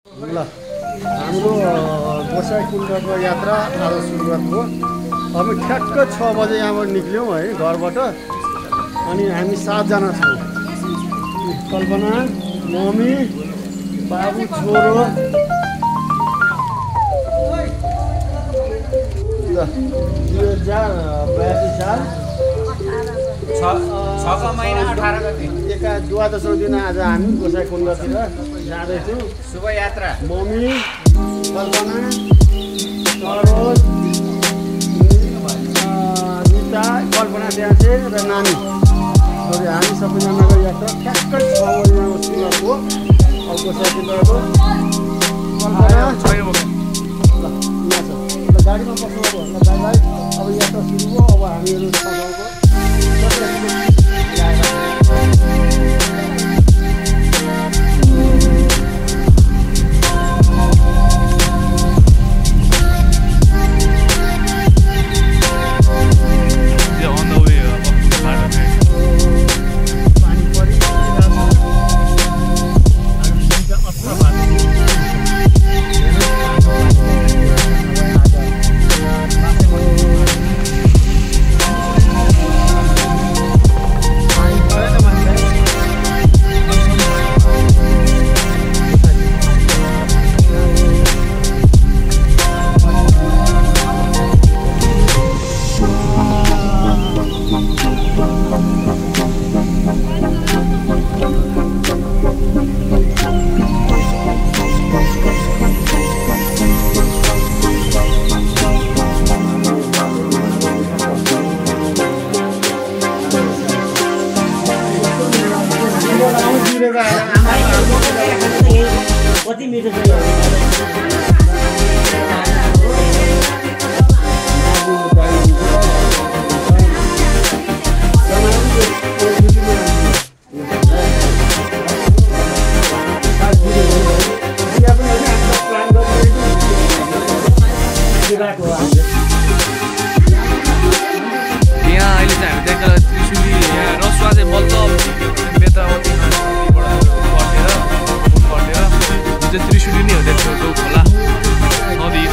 ल हाम्रो गोसाइँकुण्डको यात्रा आज सुरुवात भयो। अब ठ्याक्क 6 बजे यहाँबाट निक्ल्यौँ है घरबाट। अनि हामी 7 जना छौँ। कल्पना, मम्मी, बाबु, छोरो। ल 2082 साल 6 महिना 18 गते एका द्वादशौँ दिन आज हामी गोसाइँकुण्डतिर जाँदैछौँ। शुभ यात्रा। मम्मी, कल्पना, सरोज, निता, कल्पना द्यासे र नानी हामी सबैजनाको यात्रा ठ्याक्कै 6 बजीमा सुरुवात हो। अब गोसाइँकुण्डको कल्पना ल यहाँ छ। ल गाडीमा बस्नु अब ल गाडीलाई अब यात्रा सुरु हो। अब हामीहरू ठाउँको कति मिठो छ यहाँ अहिले चाहिँ हामी त्यहाँ त्रिशुली रसुवा चाहिँ बल्ल बेतावती नदीबाट त्रिशुली नै हो त्यस्तो खोला नदी।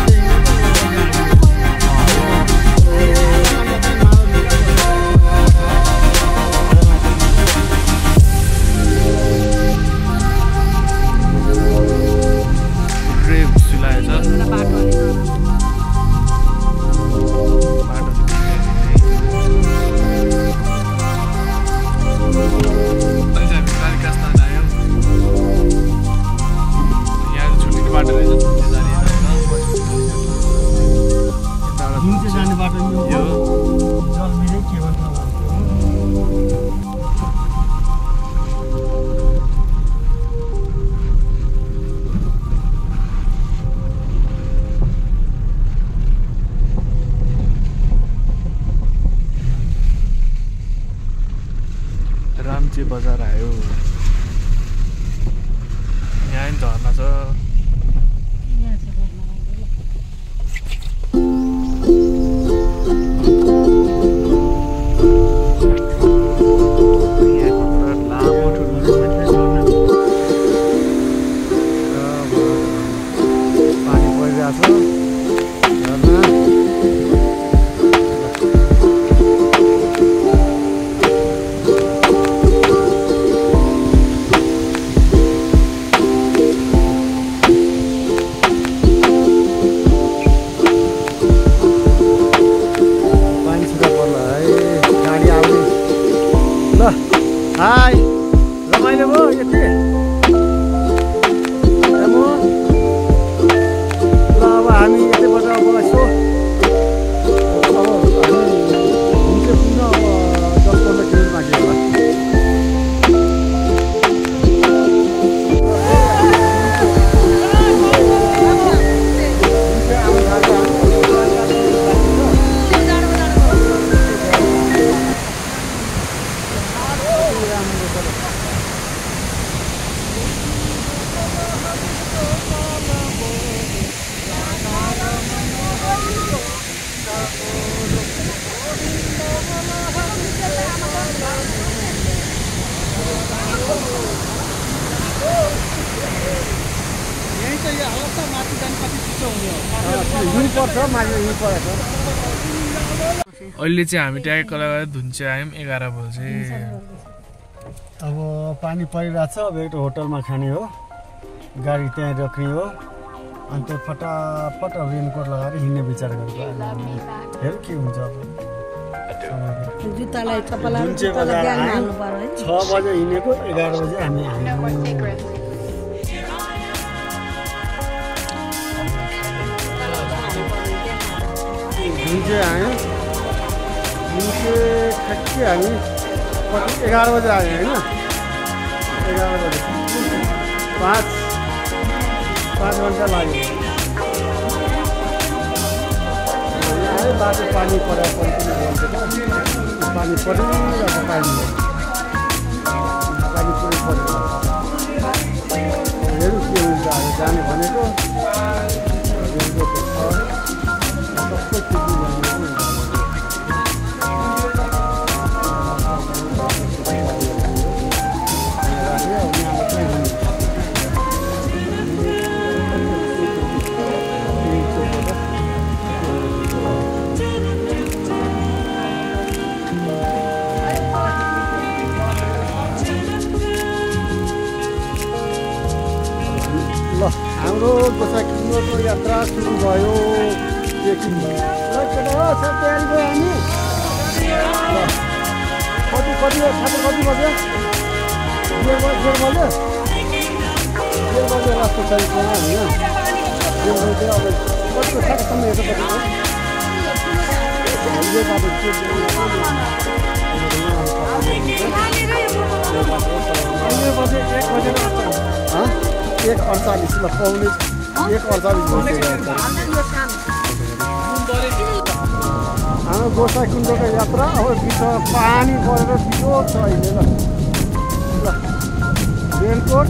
रामचे बजार आयो। यहाँ झर्ना छ। पानी परिरहेछ हाई रमाइलो भयो यति। ल अब हामी हिउँ पर्छ माथि हिउँ परेको अहिले चाहिँ हामी ट्याग कलाएर धुन्चे आयौँ 11 बजे। अब पानी परिरहेछ अब एउटा होटलमा खाने हो गाडी त्यहीँ राख्ने हो अनि त्यो फटाफट रेनकोट लगाएर हिँड्ने विचार गरेको हेरौँ के हुन्छ अब जुत्तालाई चप्पललाई ज्ञान हाल्नु पर्यो है 6 बजे हिँडेको 11 बजे हामी जुन चाहिँ आयो जुन चाहिँ ठ्याक्कै हामी कति 11 बजे आयो होइन 11 बजे 5 घन्टा लाग्यो आयो बाटो पानी परेको पानी परिरहेको पानी पुरै परेको हेरौँ के हुन्छ अब जाने भनेको सबै चिज ल हाम्रो गोसाइँको यात्रा सुरु भयो एकछिन तयारी भयो हामी ल कति बज्यो 1:30 बजे रास्ता चाहिन्छ होइन 1:30 बजे अब कतिको ठ्याक्कसम्म हेर्नु पर्छ 1:48 ल पाउने 1:48 हाम्रो गोसाइँकुण्डको यात्रा अब बिचमा पानी परेर बिजोड छ अहिले ल रेनकोट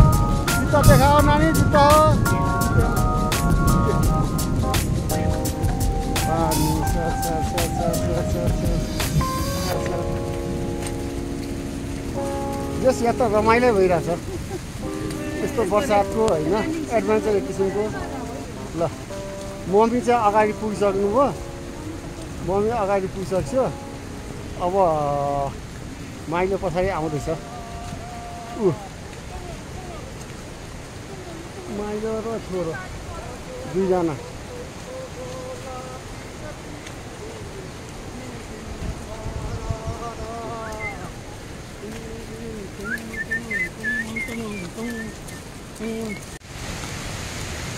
जुत्ता देखाओ नानी जुत्ता पानी यस यात्रा रमाइलो भइरहेछ यस्तो बर्सातको होइन एडभेन्चर एक किसिमको ल मम्मी चाहिँ अगाडि पुगिसक्नु भयो मम्मी अगाडि पुगिसक्छु अब माइलो पछाडि आउँदैछ माइलो र छोरो दुईजना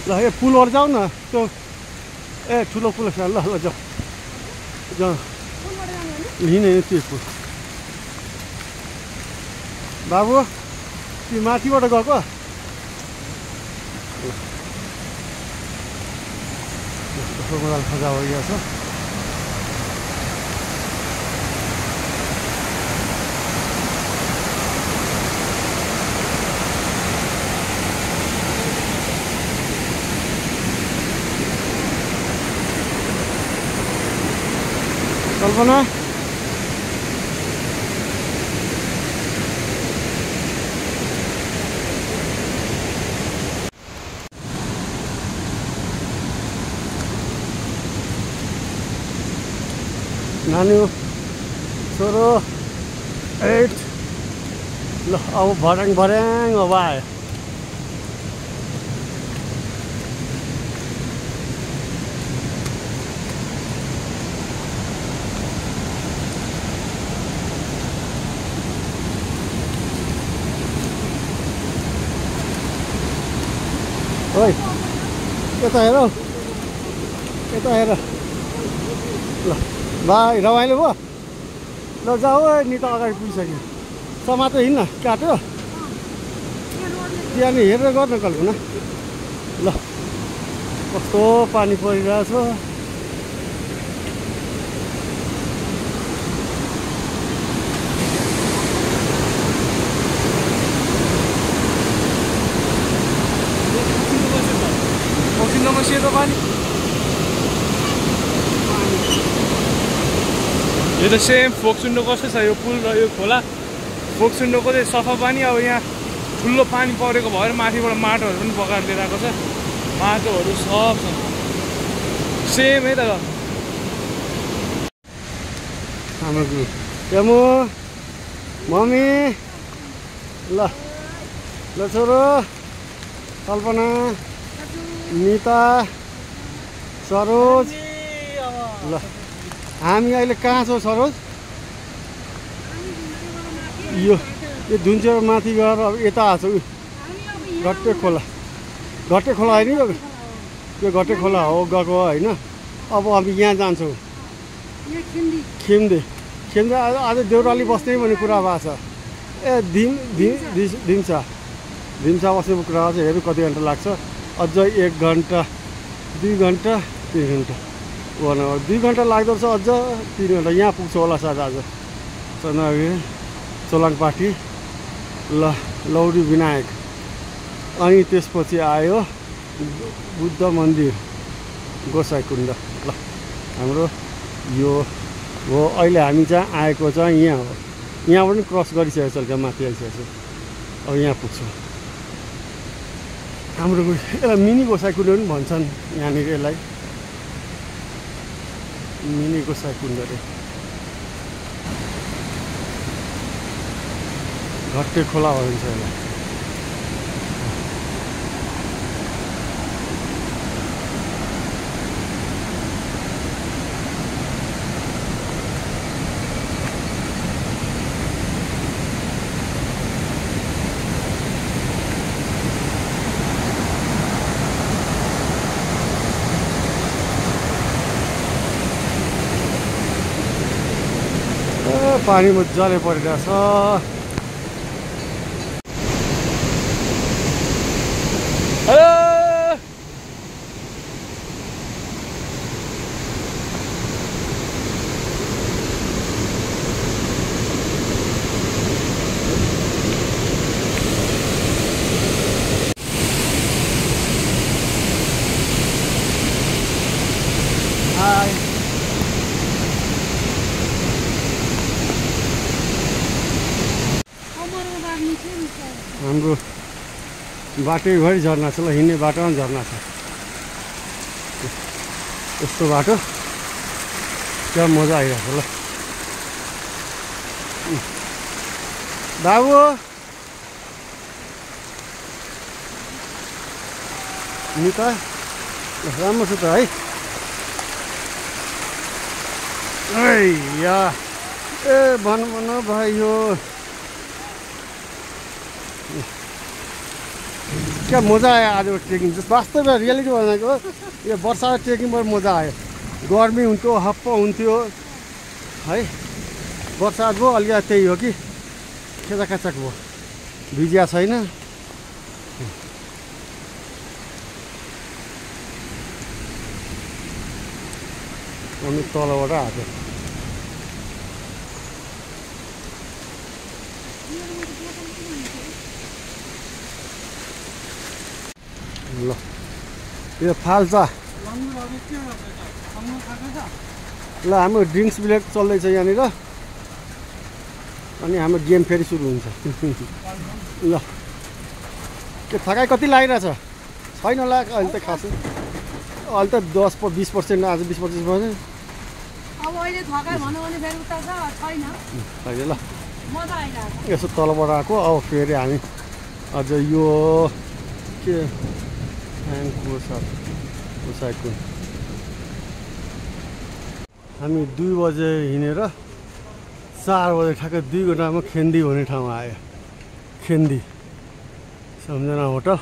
ल यो पुलहरू जाऊ न त्यो ए ठुलो पुल छ ल जाऊ जाऊ हिँड्ने त्यो पुल बाबु त्यो माथिबाट गएको खजा भइरहेको छ कल्पना नानी छोरो 8 ल अब भर्याङ अब आयो ओइ यता हेर ल भाइ रमाइलो भयो ल जाऊ नि त अगाडि पुगिसक्यो समातो हिँड्न काट्यो त्यहाँनिर हेरेर गर्न कल्पना ल कस्तो पानी परिरहेछ सेतो पानी यो त सेम फोक्सुन्डो कस्तो छ यो पुल र यो खोला फोक्सुन्डोको चाहिँ सफा पानी अब यहाँ ठुलो पानी परेको भएर माथिबाट माटोहरू पनि बगाएर दिइरहेको छ माटोहरू सब छ सेम है त हाम्रो केमु मम्मी ल ल छोरो कल्पना निता सरोज ल हामी अहिले कहाँ छौँ सरोज यो धुन्चेरो माथि गएर अब यता आएको घट्टे खोला होइन यो घट्टे खोला हो गएको होइन अब हामी यहाँ जान्छौँ खिम्दे आज देउराली बस्ने भन्ने कुरा भएको छ ए धिम्सा बस्ने कुरा छ हेरौँ कति घन्टा लाग्छ अझ 1 घन्टा 2 घन्टा 3 घन्टा 1 आवर 2 घन्टा लाग्दो रहेछ अझ 3 घन्टा यहाँ पुग्छ होला सायद आज चन्द्रगिरी चोलाङपाटी लौरी विनायक अनि त्यसपछि आयो बुद्ध मन्दिर गोसाइकुण्ड ल हाम्रो यो हो अहिले हामी जहाँ आएको चाहिँ यहाँ हो यहाँ पनि क्रस गरिसकेको छ हल्का माथि आइसकेको छ अब यहाँ पुग्छौँ हाम्रो यसलाई मिनी गोसाइकुण्ड पनि भन्छन् यहाँनिर यसलाई मिनी गोसाइकुण्ड रे घट्टे खोला भन्छ यसलाई पानी मजाले परिरहेछ हेलो हाय हाम्रो बाटैभरि झर्ना छ ल हिँड्ने बाटोमा झर्ना छ यस्तो बाटो क्या मजा आइरहेको छ ल बाबु निता राम्रो छ त है या ए भन भाइ यो क्या मजा आयो आज ट्रेकिङ वास्तवमा रियालिटी भनेको यो वर्षा ट्रेकिङबाट मजा आयो गर्मी हुन्थ्यो हप्प हुन्थ्यो है बर्सात भयो अलिकति त्यही हो कि खेचाखाचाक भयो भिजिया छैन अनि तलबाट आएको ल यो फाल्सा ल हाम्रो ड्रिङ्क्स ब्रेक चल्दैछ यहाँनिर अनि हाम्रो गेम फेरि सुरु हुन्छ ल के थकाइ कति लागिरहेछ छैन लाग अहिले त खासै अहिले त 10-20% आज 20-25% अब अहिले थकाइ भन्नु भने फेरि उता छ छैन अहिले ल मजा आइरहेको यसो तलबाट आएको अब फेरि हामी अझ यो के गोसाइकुण्ड हामी 2 बजे हिँडेर 4 बजे ठ्याक्कै 2 घन्टामा खेन्दी भन्ने ठाउँमा आयो खेन्दी सम्झना होटल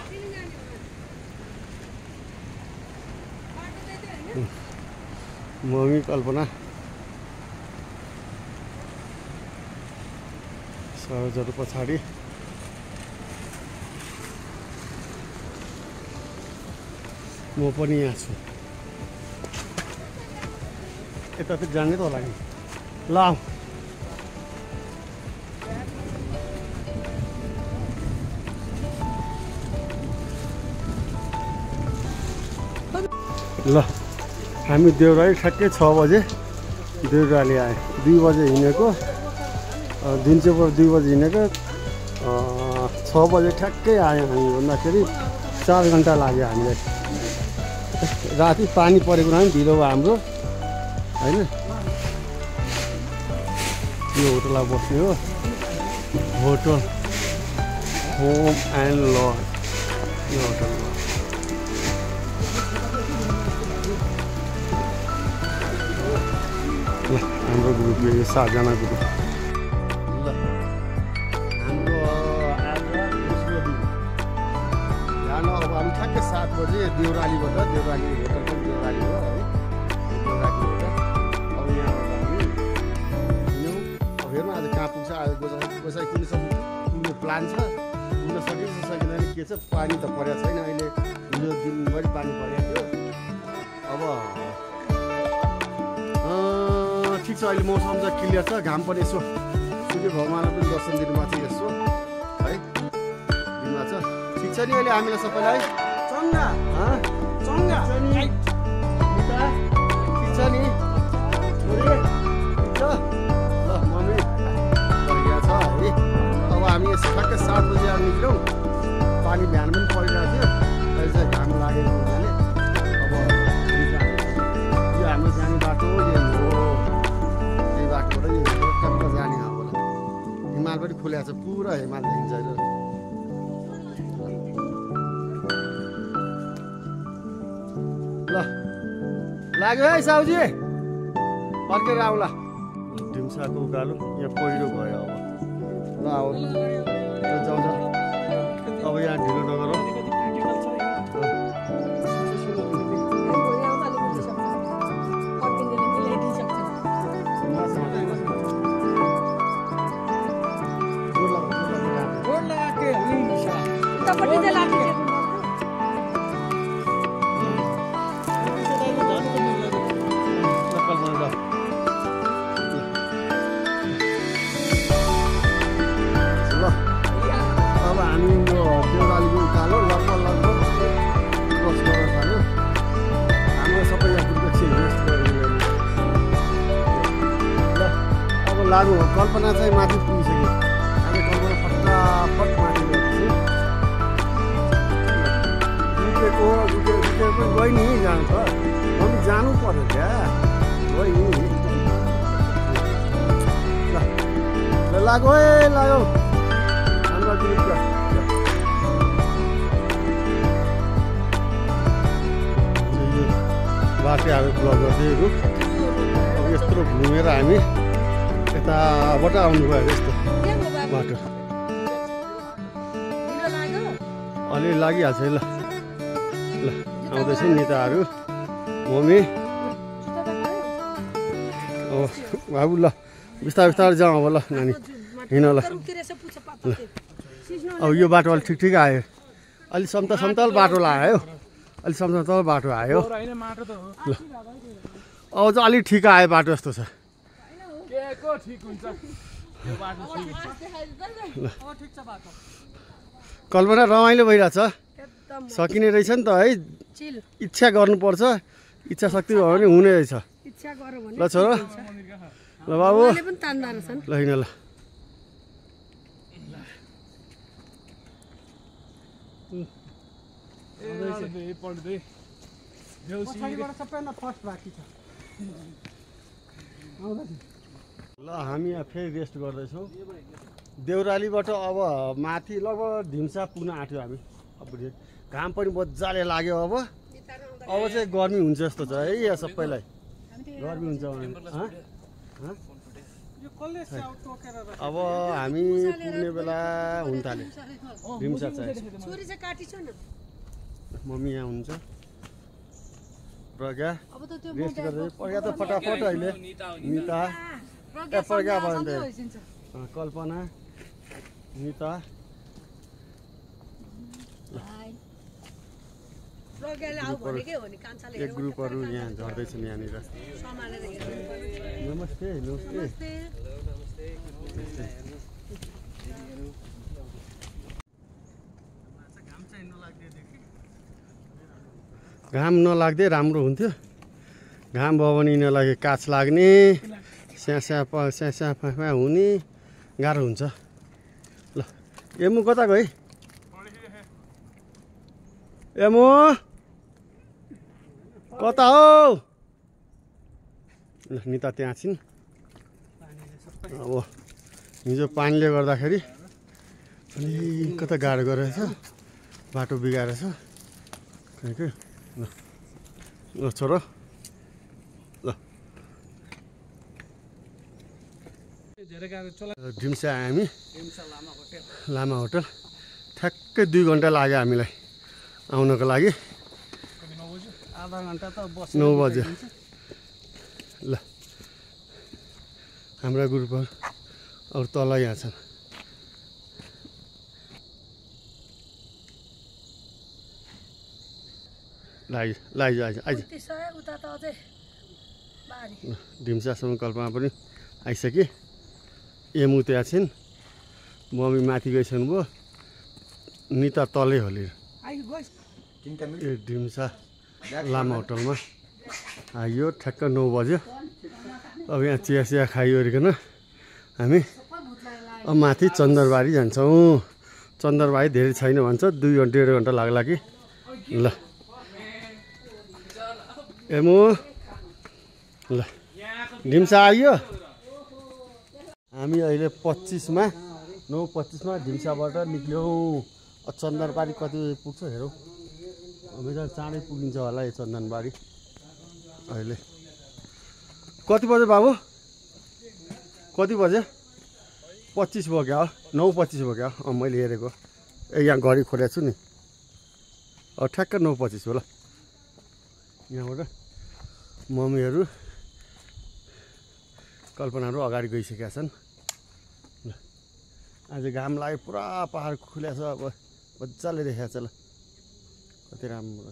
मम्मी कल्पना सरोजहरू पछाडि म पनि यहाँ छु यता त जाने त होला नि ल ल हामी देउराली ठ्याक्कै 6 बजे देउराली आयो 2 बजे हिँडेको दिनचेबाट 2 बजे हिँडेको 6 बजे ठ्याक्कै आयो हामी भन्दाखेरि 4 घन्टा लाग्यो हामीलाई राति पानी परेको पनि ढिलो भयो हाम्रो होइन। यो होटलमा बस्ने हो, होटल होम एन्ड लज यो होटलमा। ल हाम्रो ग्रुप यो 7 जना ग्रुप। ल हाम्रो आज दोस्रो दिन बिहान अब हामी ठ्याक्कै 7 बजे देउरालीबाट, देउराली होटल पनि देउराली हो है, देउराली होटल। अब यहाँबाट हामी हिँड्यौँ। अब हेर्नु आज कहाँ पुग्छ। आज गोसाइ पुग्ने प्लान छ, पुग्न सकेको छ सकिँदैन के छ। पानी त परेको छैन अहिले, हिजो दिनभरि पानी परेको थियो। अब ठिक छ, अहिले मौसम चाहिँ क्लियर छ, घाम पनि यसो सूर्य भगवान्लाई पनि दर्शन दिनुमा चाहिँ यसो है दिनमा छ। ठिक छ नि अहिले हामीलाई सबैलाई चङ्गा चङ्गा ठिक छ नि छोरी, ठिक छ। ल मम्मी यहाँ छ है। अब हामी यसो ठ्याक्कै 7 बजी निक्ल्यौँ। पानी बिहान पनि परिरहेको थियो, अहिले चाहिँ घाम लागेको हुनाले अब यो हाम्रो जाने बाटो हो, बाटोबाट नि टक्क जाने हो होला। हिमाल पनि खुलेको छ, पुरा हिमाल देखिन्छ। ल लाग्यो है साउजी, फर्केर आउला। ढिम्साको उकालो यहाँ पहिरो भयो। अब ल आऊ जाउँ जाउँ। अब यहाँ ढिलो नगरौँ। अब हामी यो देउरालीको उकालो लगभग क्रस गर्न थाल्यो। हाम्रो सबै यात्रुको चाहिँ रेस्ट गर्नु। ल अब लागु। कल्पना चाहिँ माथि पुगिसक्यो। हामी कल्पना फटाफट माथि गएपछि रुकेको पनि गयो नि जानु त। मम्मी जानु पर्यो क्या, गयो नि। ल लाग्यो है लाग्यो हाम्रो ग्रुपको। बाटो हामी ब्लक गर्दै रुख। अब यत्रो घुमेर हामी यताबाट आउनु भयो यस्तो बाटो। अलि लागिहाल्छ है। ल ल आउँदैछ निताहरू, मम्मी। अब बाबु ल बिस्तारै बिस्तारै जाउँ अब। ल नानी हिँड ल। ल अब यो बाटो अलि ठिक आयो, अलि समतल बाटो लाग्यो, अलि समतल बाटो आयो। ल अब चाहिँ अलिक ठिक आयो बाटो जस्तो छ। कल्पना रमाइलो भइरहेछ, सकिने रहेछ नि त है। इच्छा गर्नुपर्छ, इच्छा शक्ति भयो भने हुने रहेछ। ल छोरो, ल बाबु, ल हिँड ल। ल हामी यहाँ फेरि रेस्ट गर्दैछौँ देउरालीबाट। अब माथि लगभग ढिम्सा पुग्न आँट्यो हामी। अब घाम पनि मजाले लाग्यो। अब चाहिँ गर्मी हुन्छ जस्तो छ है, यहाँ सबैलाई गर्मी हुन्छ। अब हामी पुग्ने बेला हुन थाल्यो। ढिम्सा चाहिँ मम्मी यहाँ हुन्छ, प्रज्ञा रेस्ट गर्दै। प्रज्ञा त फटाफट अहिले निता प्रज्ञा भयो, कल्पना, निता। एक ग्रुपहरू यहाँ झर्दैछन् यहाँनिर। नमस्ते नमस्ते। घाम नलाग्दै राम्रो हुन्थ्यो। घाम भयो भने यिनीहरूलाई काच लाग्ने, स्यास्या हुने गाह्रो हुन्छ। ल एमु कता गयो? एमु कता हो निता त्यहाँ छिन् अब हिजो पानीले गर्दाखेरि अनि कता गाह्रो गरेछ बाटो बिगाएर छ के ल छोरो ल ड्रिम्सा आयो हामी लामा होटल ठ्याक्कै 2 घन्टा लाग्यो हामीलाई आउनको लागि आधा घन्टा त बस 9 बजे ल हाम्रा ग्रुपहरू अरू तल यहाँ छन् लाग्यो आइज ढिम्सासम्म कल्पना पनि आइसके एमु त्यहाँ छिन् मम्मी माथि गइसक्नु भयो निता तलै होली ए ढिम्सा लामा होटलमा आइयो ठ्याक्क 9 बज्यो अब यहाँ चिया खाइओरिकन हामी अब माथि चन्दरबारी जान्छौँ चन्दरबारी धेरै छैन भन्छ 1.5 घन्टा लाग्ला कि ल एमु ल ढिम्सा आइयो हामी अहिले 25 मा 9:25 मा ढिम्साबाट निक्ल्यौँ चन्दनबारी कति पुग्छ हेरौँ मेरो चाँडै पुगिन्छ होला यो चन्दनबारी अहिले कति बजे बाबु कति बजे 25 भयो क्या 9:25 भयो क्या मैले हेरेको ए यहाँ घडी खोलेको छु नि ठ्याक्क 9:25 हो ल यहाँबाट मम्मीहरू कल्पनाहरू अगाडि गइसकेका छन् ल आज घाम लाग्यो पुरा पहाड खुल्या छ अब मजाले देखाएको छ ल कति राम्रो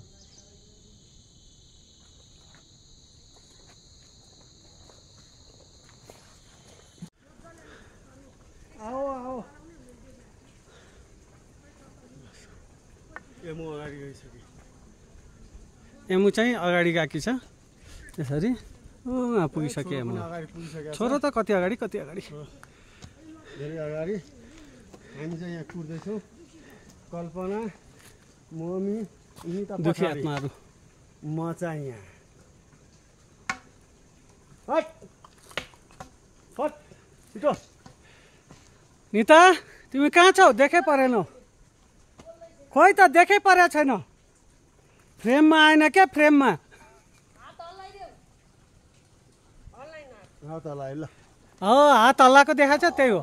आओ एमु अगाडि गइसक्यो एमु चाहिँ अगाडि गएकी छ यसरी पुगिसके एमु छोरो त कति अगाडि धेरै अगाडि हामी चाहिँ यहाँ कुर्दैछौँ कल्पना मम्मी निता दुखी आत्माहरू म चाहिँ यहाँ हट हट छिटो निता तिमी कहाँ छौ देखे परेनौ खोइ त देखे परेको छैन फ्रेममा आएन क्या फ्रेममा हात हल्लाको देखाएको छ त्यही हो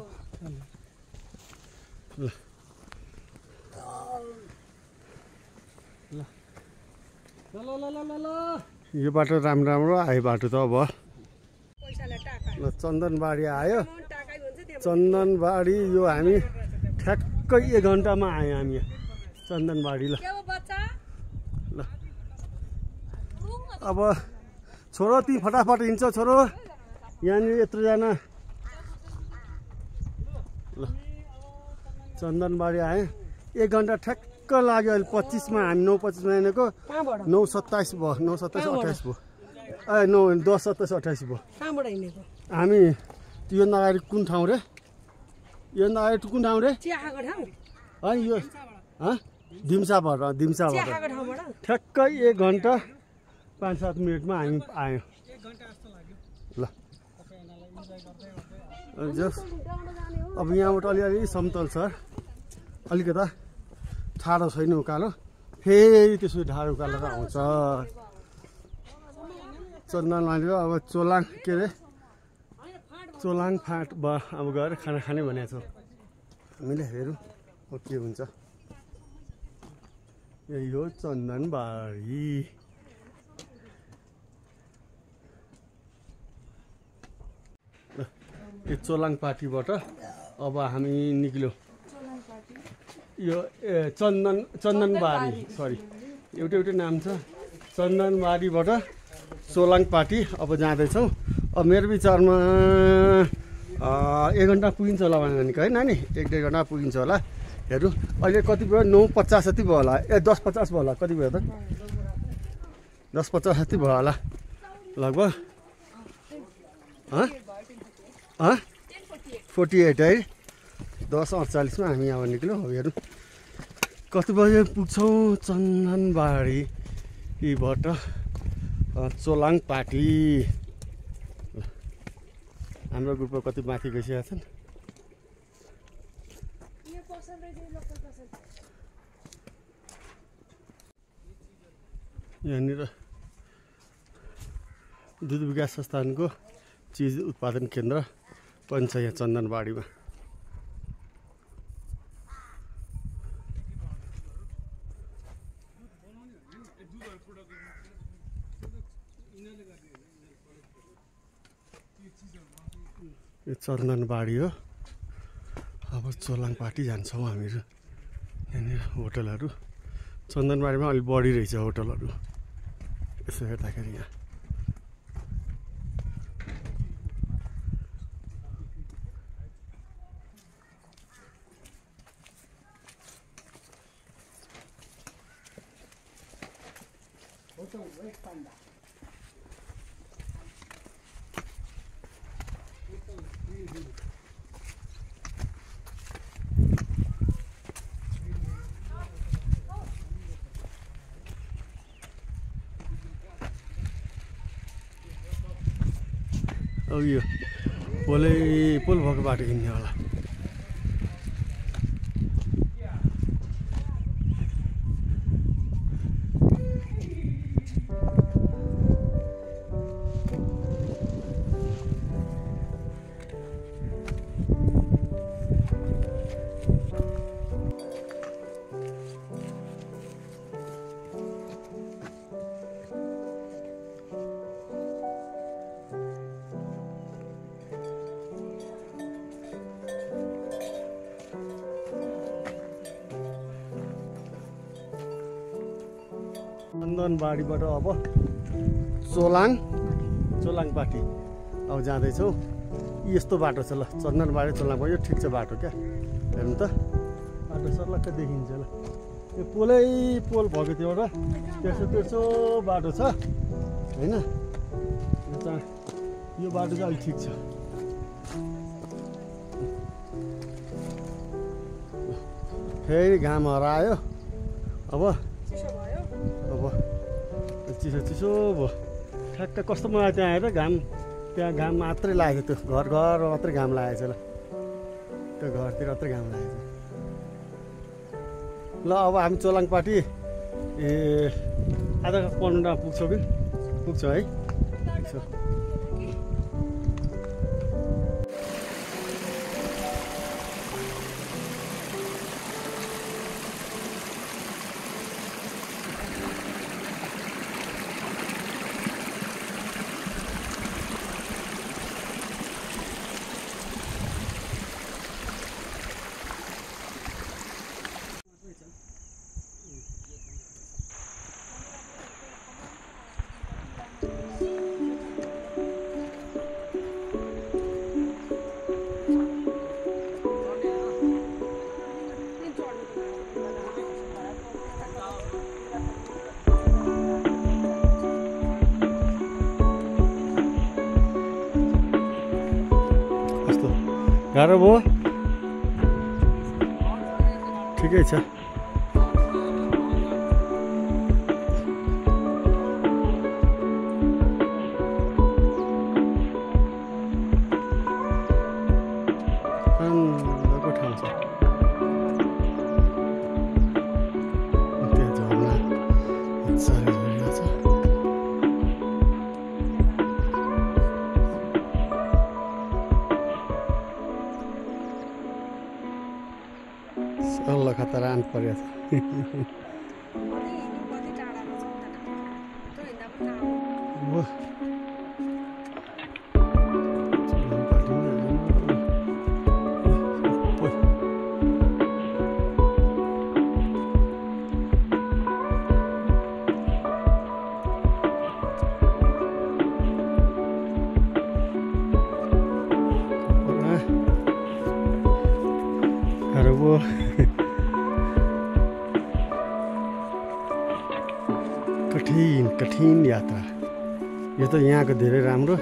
यो बाटो राम्रो आयो बाटो त अब ल चन्दनबारी आयो चन्दनबारी यो हामी ठ्याक्कै 1 घन्टामा आयो हामी चन्दनबारी ल अब छोरो ती फटाफट हिँड्छ छोरो यहाँनिर यत्रोजना ल चन्दनबारी आयो 1 घन्टा ठ्याक्क लाग्यो अहिले 25 मा हामी 9:25 मा हिँडेको 9:27 भयो 9:27 28 भयो ए 10:27 28 भयो कहाँबाट हिँडेको हामी यो अगाडि कुन ठाउँ रे यो अगाडि कुन ठाउँ रे चिया खाएको ठाउँ है यो ढिम्साबाट ठ्याक्कै 1 घन्टा 5-7 मिनटमा हामी आयौँ ल जस अब यहाँबाट अलिअलि समतल छ अलिकता ठाडो छैन उकालो फेरि त्यसो ढाडो उकालो आउँछ चन्दनबारी अब चोलाङ के अरे चोलाङ फाँट अब गएर खाना खाने भनेको छौँ हामीले हेरौँ अब के हुन्छ यही हो चन्दनबारी यो चोलाङ पार्टीबाट अब हामी निक्ल्यौँ यो चन्दनबारी सरी एउटै नाम छ चन्दनबारीबाट चोलाङ पार्टी अब जाँदैछौँ अब मेरो विचारमा 1 घन्टा पुगिन्छ होला भनेको है नानी 1-1.5 घन्टा पुगिन्छ होला हेरौँ अहिले कति भयो 9:50 जति भयो होला 10:50 भयो होला कति भयो त 10:50 जति भयो होला लगभग 48 है 10:48 मा हामी यहाँ निक्ल्यौँ अब हेरौँ कति बजे पुग्छौँ चन्दनबारीबाट चोलाङ पार्टी। हाम्रो ग्रुपमा कति माथि गइसकेका छन्। यहाँनिर दुध विकास संस्थानको चिज उत्पादन केन्द्र पनि छ यहाँ चन्दनबाडीमा। यो चन्दनबाडी हो। अब चोलाङ पार्टी जान्छौँ हामीहरू। यहाँनिर होटलहरू चन्दनबाडीमा अलिक बढी रहेछ होटलहरू यसो हेर्दाखेरि। यहाँ अब यो पोल भएको बाटो हिँड्ने होला। चन्दनबाडीबाट अब चोलाङ पार्टी अब जाँदैछौँ। यस्तो बाटो छ ल, चन्दनबाडी चोलाङ यो ठिक छ बाटो क्या। हेर्नु त बाटो सर्लक्क देखिन्छ ल। यो पोल भएको थियो एउटा तेर्सो बाटो छ होइन। यो बाटो चाहिँ अलिक ठिक छ। फेरि घाम हरायो। अब चिसो भयो ठ्याक्क। कस्तो मलाई त्यहाँ हेर त्यहाँ घाम मात्रै लागेको थियो। घर मात्रै घाम लागेको छ ल। त्यो घरतिर मात्रै घाम लागेको छ ल। अब हामी चोलाङ पार्टी आधा 15 मिनटमा पुग्छौँ है। पुग्छौँ। गाह्रो भयो ठिकै छ। अल्लाह खतरान पर्यो। कठिन यात्रा। यो त यहाँको धेरै राम्रो।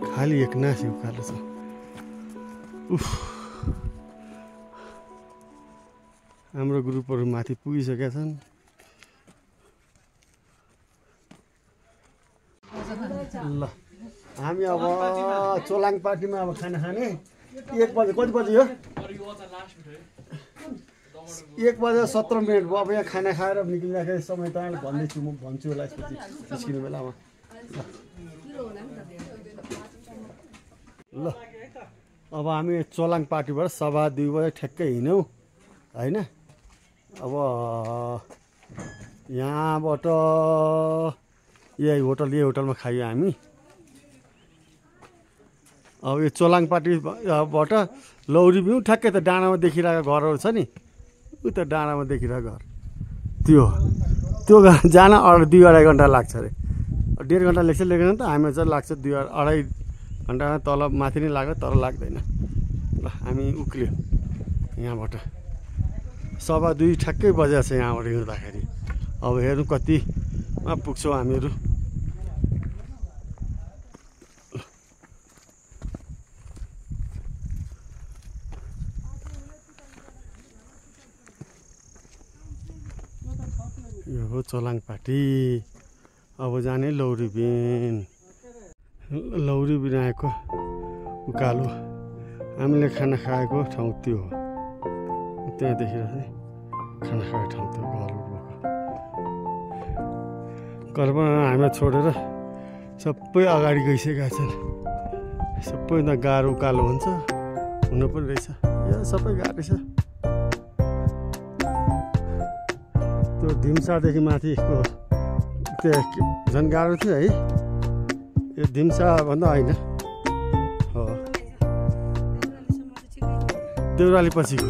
खाली एक नासी उकालो छ। हाम्रो ग्रुपहरू माथि पुगिसकेका छन्। ल हामी अब चोलाङ पार्टीमा अब खाना खाने 1 बजे कति बजे हो 1:17 भयो अब यहाँ खाना खाएर निक्लिँदाखेरि समय तपाईँलाई भन्दैछु म भन्छु होला यसपछि निस्किने बेलामा ल अब हामी चोलाङ पार्टीबाट 2:15 बजे ठ्याक्कै हिँड्यौँ होइन अब यहाँबाट यही होटलमा खायौँ हामी अब यो चोलाङ पार्टीबाट लौरी भ्यू ठ्याक्कै त डाँडामा देखिरहेको घरहरू छ नि उता डाँडामा देखिरहेको घर त्यो जान 2-2.5 घन्टा लाग्छ अरे 1.5 घन्टा लेख्दैन त हामीलाई चाहिँ लाग्छ 2-2.5 घन्टा तल माथि नै लाग्छ तर लाग्दैन ल हामी उक्ल्यो यहाँबाट 2:15 ठ्याक्कै बजेको छ यहाँबाट हिँड्दाखेरि अब हेरौँ कतिमा पुग्छौँ हामीहरू यो हो चोलाङ पार्टी अब जाने लौरीबिन आएको उकालो हामीले खाना खाएको ठाउँ त्यो हो त्यहाँ देखिरहेको खाना खाएको ठाउँ त्यो घरहरू कल्पना हामीलाई छोडेर सबै अगाडि गइसकेका छन् सबै त गाह्रो उकालो हुन्छ हुन पनि रहेछ यो सबै गाह्रो छ त्यो धिम्सादेखि माथिको त्यो झन् गाह्रो थियो है यो धिम्सा भन्दा होइन हो देउराली पछिको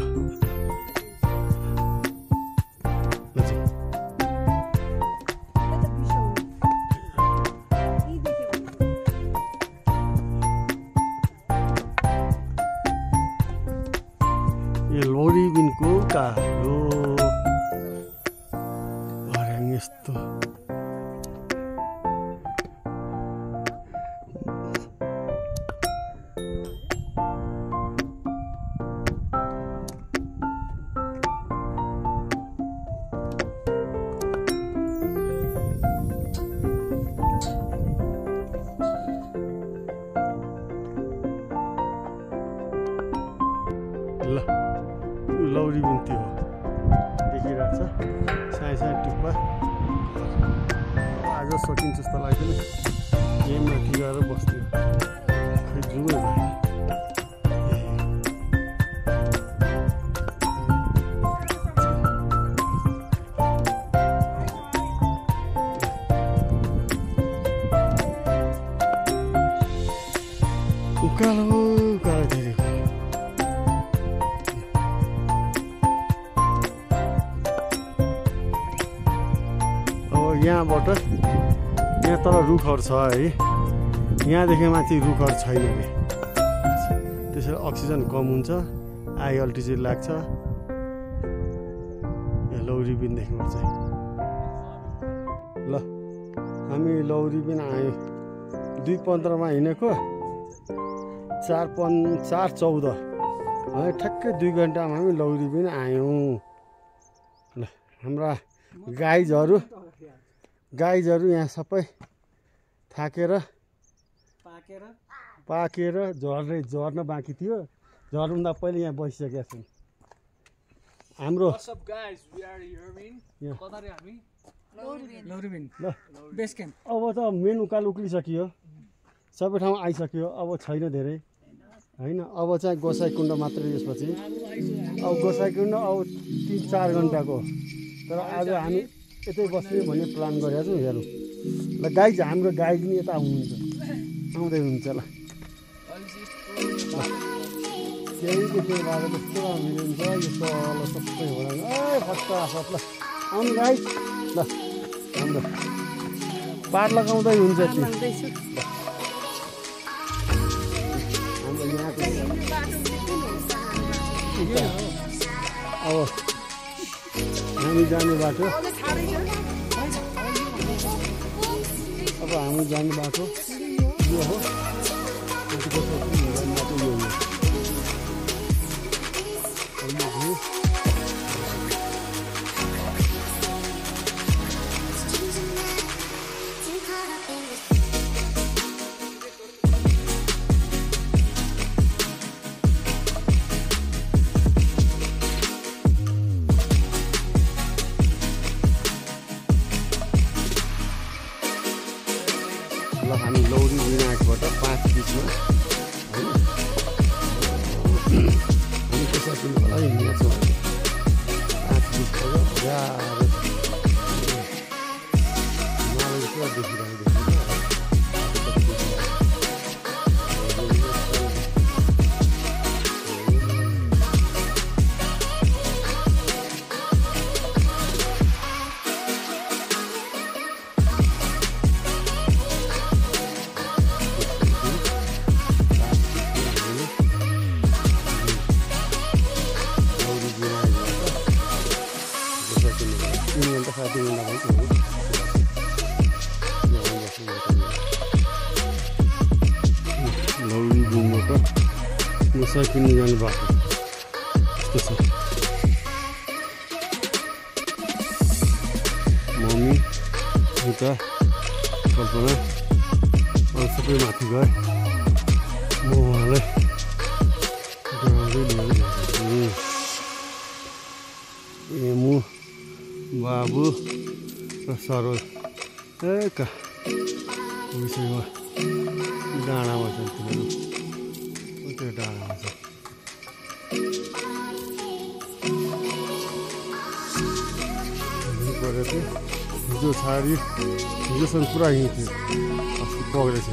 यो लौरीबिनको कालो यस्तो ल लौरीबिन त्यो हो देखिरहेको छ सानो सानो टुप्पा आज सकिन्छ जस्तो लाग्दैन यही माथि गएर बस्थ्यो खै जुमै भएन उकालो धेरै यहाँबाट यहाँ तल रुखहरू छ है यहाँदेखि माथि रुखहरू छैन अरे त्यसरी अक्सिजन कम हुन्छ आइ अल्टिच्युड लाग्छ यहाँ लौरीबिनदेखिबाट चाहिँ ल हामी लौरीबिन आयौँ 2:15 हिँडेको 4:14 है ठ्याक्कै 2 घन्टामा हामी लौरीबिन आयौँ ल हाम्रा गाइजहरू यहाँ सबै थाकेर पाकेर झर्न बाँकी थियो झर्नुभन्दा पहिले यहाँ बसिसकेका छन् हाम्रो अब त मेन उकालो उक्लिसकियो सबै ठाउँ आइसक्यो अब छैन धेरै होइन अब चाहिँ गोसाइकुण्ड मात्रै यसपछि अब गोसाइकुण्ड अब 3-4 घन्टाको तर आज हामी यतै बस्ने भन्ने प्लान गरेका छौँ हेरौँ ल गाइज हाम्रो गाइड नि यता आउनुहुन्छ आउँदै हुनुहुन्छ ल केही के बाटो कस्तो राम्रो हुन्छ यो तल सबै होला फर्स्ट ल आउनु गाइज ल हाम्रो पार लगाउँदै हुन्छ त्यो हाम्रो यहाँको अब हामी जाने बाटो अब हामी जाने बाटो यो हो हामी लौरी विनायकबाट 5 बीचमा होइन हामी पैसा किन्नुको लागि हिँडेका छौँ 5 बीच भयो गाह्रो मलाई पुरा देखिरहेको लौरी घुमबाट मुसा किन्नु जाने बाटो यस्तो छ मम्मी उता कल्पना अरू सबै माथि गए म उहाँलाई लिएर जान्छु एमु बाबु र सरोज एका विषयमा डाँडामा छन् तिनीहरू त्यो डाँडामा छ पऱ्यो थियो हिजो छाडी हिजोसम्म पुरा हिँड्थ्यो अस्ति पक्रेछ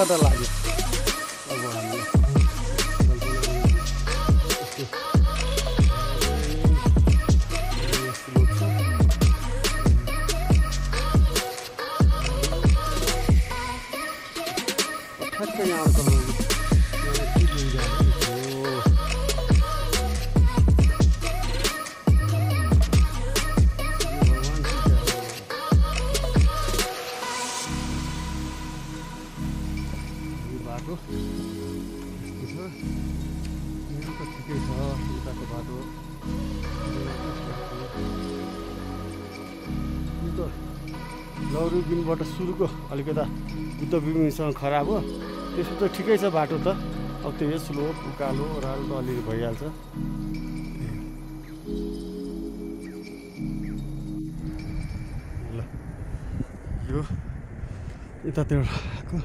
आधा लाग्यो अब हामीलाई ठ्याक्कै यहाँ बाटो यहाँ त ठिकै छ उताको बाटो यो त लौरी बिनबाट सुरुको अलिकता बुद्ध बिमीसँग खराब हो त्यसो त ठिकै छ बाटो त अब त्यो स्लो उकालो ओह्रालो त अलिअलि भइहाल्छ ल यो यतातिर आएको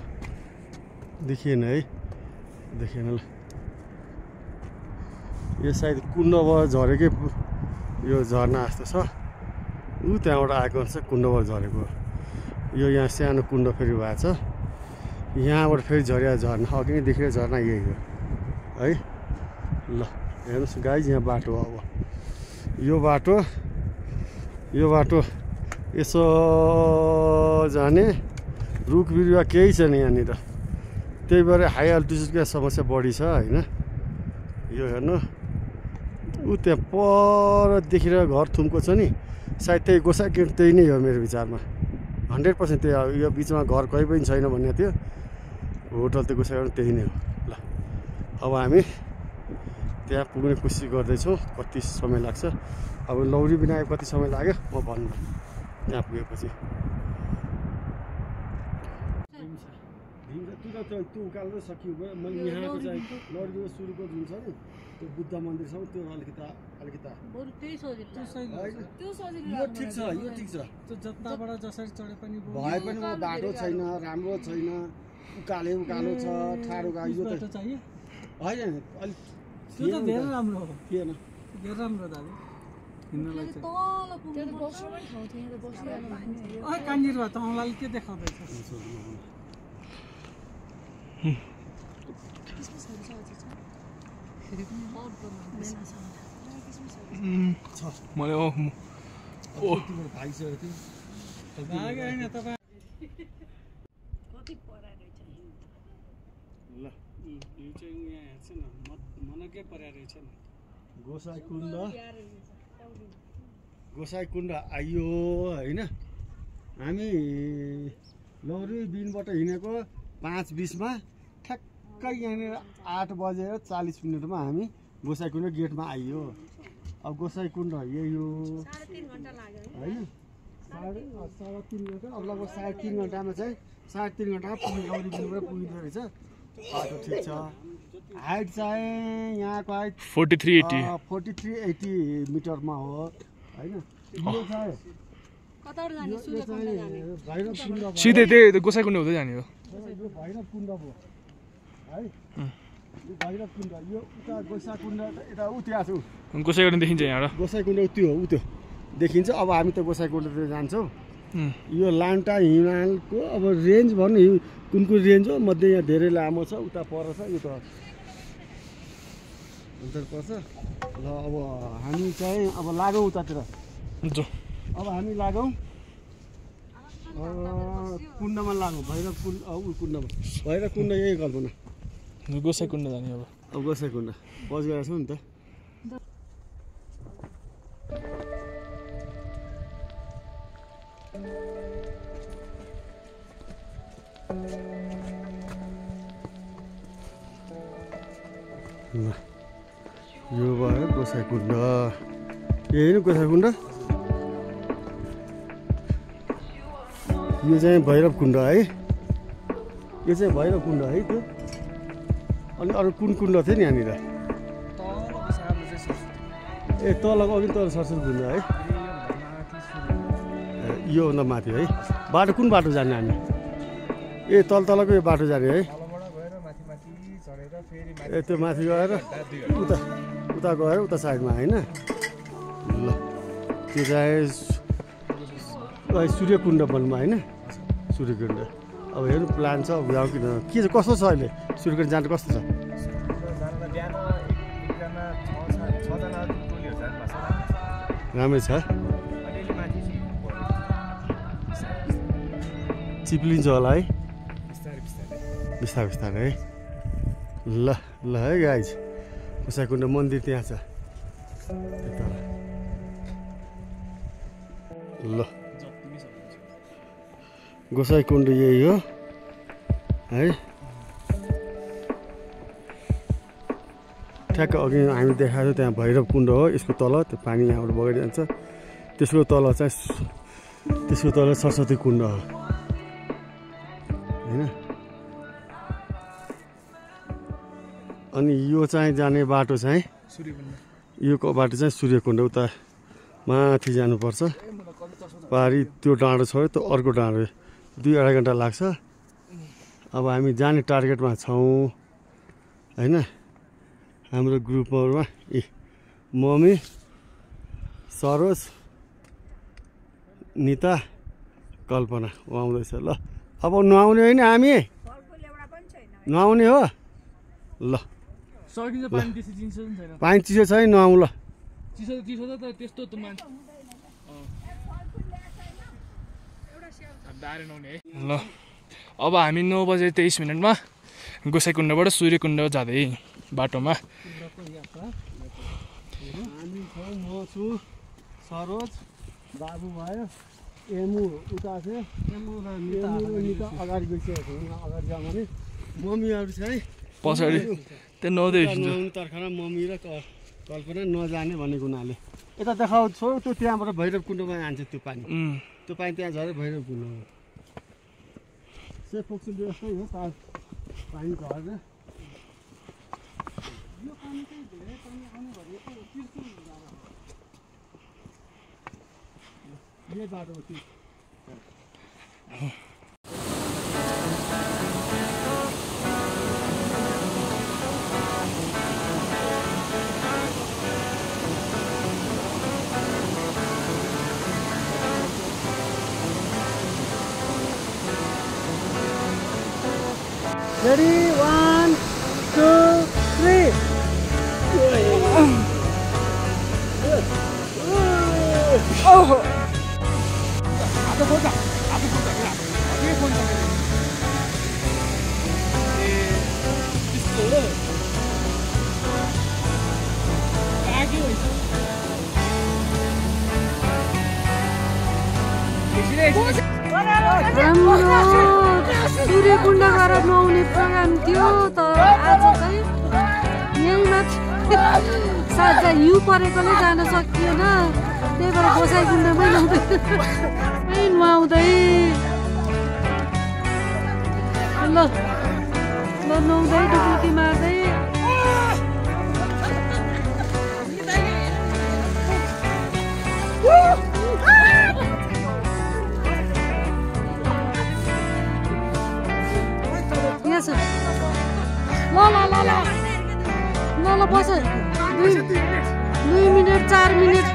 देखिएन है देखिएन ल यो सायद कुण्डबाट झरेकै यो झरना जस्तो छ ऊ त्यहाँबाट आएको रहेछ कुण्डबाट झरेको यो यहाँ सानो कुण्ड फेरि भएको छ यहाँबाट फेरि झरिया झर्ना अघि नै देखेको झरना यही हो है ल हेर्नुहोस् गाइज यहाँ बाटो हो अब यो बाटो यसो जाने रुख बिरुवा केही छैन यहाँनिर त्यही भएर हाई अल्टिट्युडको समस्या बढी छ होइन यो हेर्नु ऊ त्यहाँ पर देखेर घर थुम्को छ नि सायद त्यही गोसाइँखेड त्यही नै हो मेरो विचारमा 100% त्यही हो यो बिचमा घर कहीँ पनि छैन भन्ने थियो होटल त्यो गोसाइँखेड त्यही नै हो ल अब हामी त्यहाँ पुग्ने कोसिस गर्दैछौँ कति समय लाग्छ अब लौरी विनायक कति समय लाग्यो म भन्नु त्यहाँ पुगेपछि त्यो त त्यो उकालो सकियो मैले यहाँको चाहिँ लौरीको सुरुको जुन छ नि त्यो बुद्ध मन्दिरसम्म त्यो अलिकता बरु त्यही सजिलो त्यो सजिलो यो ठिक छ त्यो जताबाट जसरी चढे पनि भए पनि बाटो छैन राम्रो छैन उकालो छ ठाडो गाडी यो त चाहियो होइन अलिक त्यो त धेरै राम्रो हो थिएन धेरै राम्रो दाजु हिँड्नलाई चाहिँ तल पुग्नु बस्नै ठाउँ थिएन त बसिहाल्नु मान्छे ओइ कान्जिर भए त औँलाले के देखाउँदैछ मैले भागिसकेको थियो भाग्यो होइन तपाईँ कति पराएर चाहिँ ल यो चाहिँ यहाँ हेर्छ न मनकै परेर रहेछ नि गोसाई कुण्ड आइयो होइन हामी लौरी बिनबाट हिँडेको 5:20 ठ्याक्कै यहाँनिर 8:40 हामी गोसाई कुण्ड गेटमा आइयो अब गोसाई कुण्ड यही हो 3.5 घण्टा लाग्यो होइन 3.5 घण्टा अब लगभग 3.5 घण्टामा चाहिँ 3.5 घण्टामा पुग्ने लौरी बिनबाट पुगिँदो रहेछ बाटो ठिक छ हाइट चाहिँ यहाँको हाइट 4380 मिटरमा हो होइन यो चाहिँ कताबाट जाने सूर्यकुण्ड जाने भैरव कुण्ड भयो सिधै त्यही गोसाइकुण्ड हुँदै जाने हो यो भैरव कुण्ड भयो है यो भैरव कुण्ड यो उता गोसाई कुण्ड यता उ त्यहाँ छु गोसाइकुण्ड देखिन्छ यहाँबाट गोसाई कुण्ड त्यो हो त्यो देखिन्छ अब हामी त गोसाई कुण्डतिर जान्छौँ यो लान्टा हिमालको अब रेन्ज भन्नु कुन रेन्ज हो मध्ये यहाँ धेरै लामो छ उता पर छ यो त अन्तर पर्छ ल अब हामी चाहिँ अब लागौँ उतातिर अब हामी लागौँ कुण्डमा लागौँ भैरव कुण्डमा भैरव कुण्ड यही कल्पना गोसाइकुण्ड जाने अब गोसाई कुण्ड बस गएको छु नि त यो भयो गोसाई कुण्ड यही नै गोसाई कुण्ड यो चाहिँ भैरव कुण्ड है यो चाहिँ भैरव कुण्ड है त्यो अनि अरू कुन कुण्ड थियो नि यहाँनिर ए तलको अघि तल सरस्वती कुण्ड है योभन्दा माथि है बाटो कुन बाटो जाने हामी ए तलको यो बाटो जाने है ए त्यो माथि गएर उता गएर उता साइडमा होइन ल त्यो चाहिँ सूर्यकुण्ड बनमा होइन सूर्यकुण्ड अब हेर्नु प्लान छ अब किन के छ कस्तो छ अहिले सूर्यकुण्ड जानु कस्तो छ राम्रै छ चिप्लिन्छ होला है बिस्तारै है ल है गाइज गोसाइकुण्ड मन्दिर त्यहाँ छ ल गोसाइकुण्ड यही हो है ठ्याक्क अघि हामी देखाएको त्यहाँ भैरव कुण्ड हो यसको तल त्यो पानी यहाँबाट बगाइदिन्छ जान्छ त्यसको तल सरस्वती कुण्ड हो होइन अनि यो चाहिँ जाने बाटो चाहिँ यो बाटो चाहिँ सूर्यकुण्ड उता माथि जानुपर्छ पारी त्यो डाँडो छोड्यो त्यो अर्को डाँडो 2-2.5 घन्टा लाग्छ अब हामी जाने टार्गेटमा छौँ होइन हाम्रो ग्रुपहरूमा मम्मी सरोज निता कल्पना आउँदैछ ल अब नुहाउने होइन हामी नुहाउने हो ल पानी चिसो छैन नुहाउँ ल ल अब हामी 9:23 गोसाइकुण्डबाट सूर्यकुण्ड जाँदै बाटोमा हामी छौँ म छु सरोज बाबु भयो एमु उता थियो एमु र निता अगाडि गइसकेको छ अगाडि जाऊँ भने मम्मीहरू चाहिँ पछाडि त्यो 9:23 तर्खना मम्मी र कल्पना नजाने भनेको हुनाले यता देखाउ छौ त्यो त्यहाँबाट भैरव कुण्डमा जान्छ त्यो पानी त्यहाँ झरे भैरव कुण्ड सेफ फोक्सो व्यवस्थै हो पानी झर्ने यो पानी चाहिँ धेरै पानी आउने भनेको तिर्सुल यही बाटो हो त्यो Ready? 1, 2, 3. Oh! सूर्यकुण्ड गएर नुहाउने प्रोग्राम थियो तर आज चाहिँ यहीँ माथि साँझ हिउँ परेकोले जान सकिएन त्यही भएर गोसाइकुण्डमै नुहाउँदै ल नुहाउँदै डुबुल्की मार्दै ल बस 2 मिनट 4 मिनट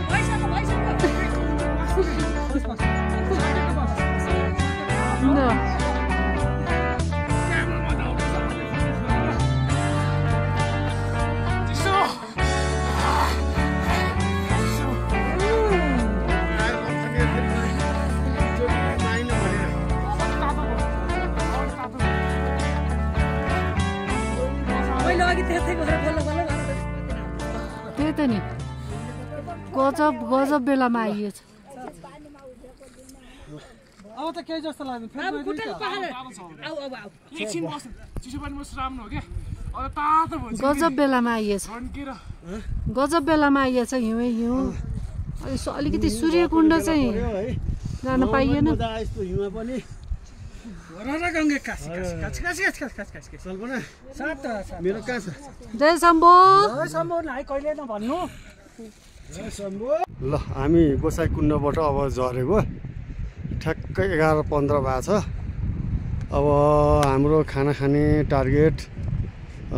त्यही त नि गजब बेलामा आइएछ अब त केही जस्तो लाग्दैन गजब बेलामा आइएछ हिउँ अलिकति सूर्यकुण्ड चाहिँ जान पाइएन मेरो कहाँ छ जय शम्भो कहिले नभन्नु ल हामी गोसाइकुण्डबाट अब झरेको ठ्याक्कै 11:15 भएको छ अब हाम्रो खाना खाने टार्गेट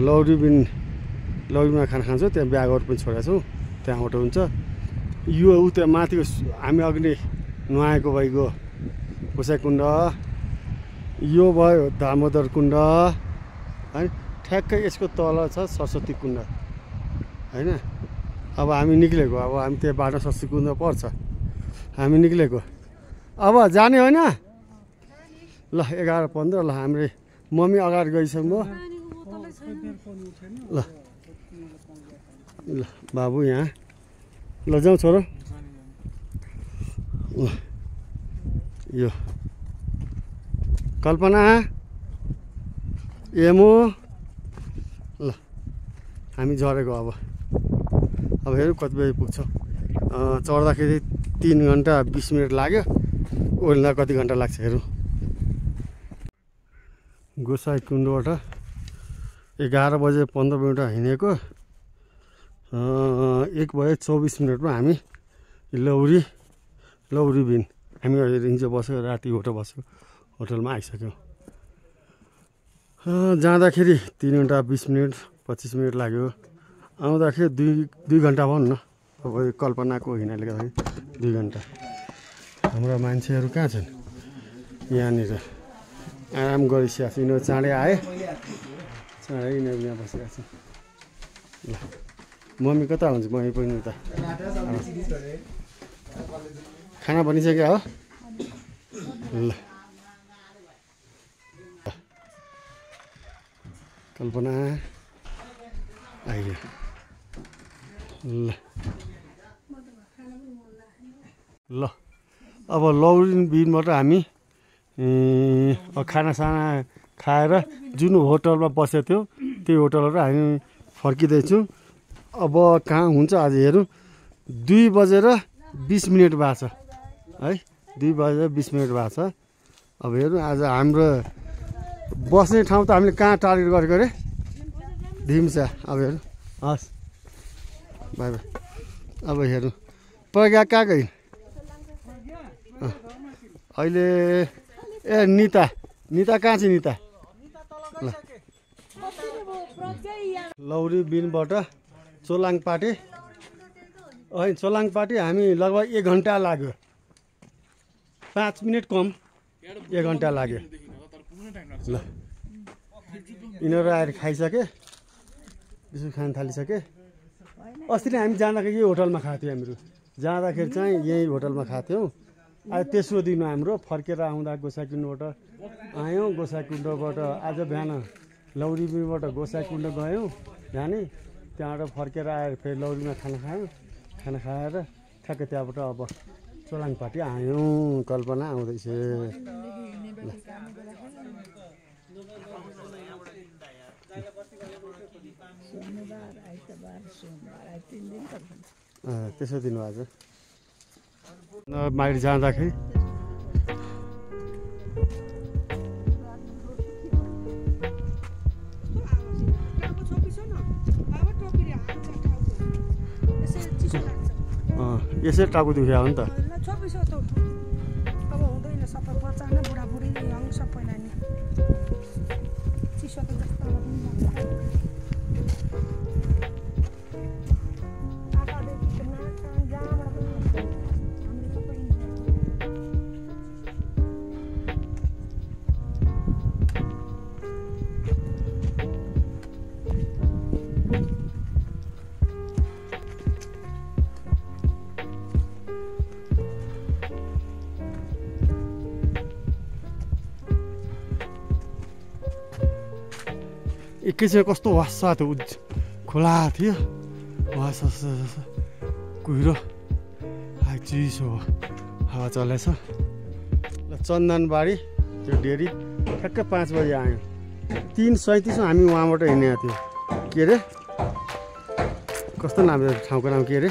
लौरीमा खाना खान्छौँ त्यहाँ ब्यागहरू पनि छोडेको छौँ त्यहाँबाट हुन्छ यो ऊ त्यहाँ माथिको हामी अघि नुहाएको भइगयो गोसाइकुण्ड यो भयो दामोदर कुण्ड होइन ठ्याक्कै यसको तल छ सरस्वती कुण्ड होइन अब हामी निक्लेको अब हामी त्यहाँ बाटो सरस्वती कुण्ड पर्छ हामी निक्लेको अब जाने होइन ल 11:15 ल हाम्रो मम्मी अगाडि गइसक्नु भयो ल ल बाबु यहाँ ल जाउँ छोरो ल यो कल्पना एमो ल हामी झरेको अब हेरौँ कति बजी पुग्छौँ चढ्दाखेरि 3 घन्टा 20 मिनट लाग्यो ओर्दा कति घन्टा लाग्छ हेरौँ गोसाइकुण्डबाट 11:15 हिँडेको 1:24 हामी लौरी बिन हामी अहिले रिङ्चो बस्यो राति होटलमा आइसक्यौँ जाँदाखेरि 3 घन्टा 20 मिनट 25 मिनट लाग्यो आउँदाखेरि 2 घन्टा भनौँ न अब कल्पनाको हिँडाइले गर्दाखेरि 2 घन्टा हाम्रा मान्छेहरू कहाँ छन् यहाँनिर आराम गरिसकेको छ यिनीहरू चाँडै आए चाँडै यिनीहरू यहाँ बसिरहेको छ ल मम्मी कता हुन्छ मम्मी पनि उता खाना बनिसक्यो हो ल कल्पना आइयो ल अब लौरी बिनबाट हामी खानासाना खाएर जुन होटलमा बसेको थियो त्यो होटलबाट हामी फर्किँदैछौँ अब कहाँ हुन्छ आज हेरौँ 2:20 भएको छ है 2:20 भएको छ अब हेरौँ आज हाम्रो बस्ने ठाउँ त हामीले कहाँ टार्गेट गरेको अरे ढिम्सा अब हेर्नु हस् बाई बाई अब हेर्नु प्रज्ञा कहाँ गइन् अहिले ए निता निता कहाँ छ निता ल लौरी बिनबाट चोलाङपाटे होइन चोलाङपाटे हामी लगभग 1 घन्टा लाग्यो 5 मिनट कम 1 घन्टा लाग्यो ल यिनीहरू आएर खाइसके बिस्कुट खान थालिसके अस्ति नै हामी जाँदाखेरि यही होटलमा खाएको थियौँ हामीहरू जाँदाखेरि चाहिँ यही होटलमा खाएको थियौँ आज तेस्रो दिन हाम्रो फर्केर आउँदा गोसाइकुण्डबाट आयौँ गोसाइकुण्डबाट आज बिहान लौरीबाट गोसाइकुण्ड गयौँ बिहानै त्यहाँबाट फर्केर आएर फेरि लौरीमा खाना खायौँ खाना खाएर ठ्याक्कै त्यहाँबाट अब चोलाङपाटी आयौँ कल्पना आउँदैछ त्यसो दिन आज बाहिर जाँदाखेरि यसै टाउको दुख्या हो नि त अब हुँदैन सबै बच्चा नै बुढाबुढी यङ सबैलाई नि चिसो त जस्तो एकैछिन कस्तो वासा थियो खोला थियो वासा कुहिरो चिसो हावा चलेछ ल चन्दनबारी त्यो डेरी ठ्याक्कै 5 बजी आयो 3:37 हामी उहाँबाट हिँडेको थियो के अरे कस्तो नाम ठाउँको नाम के अरे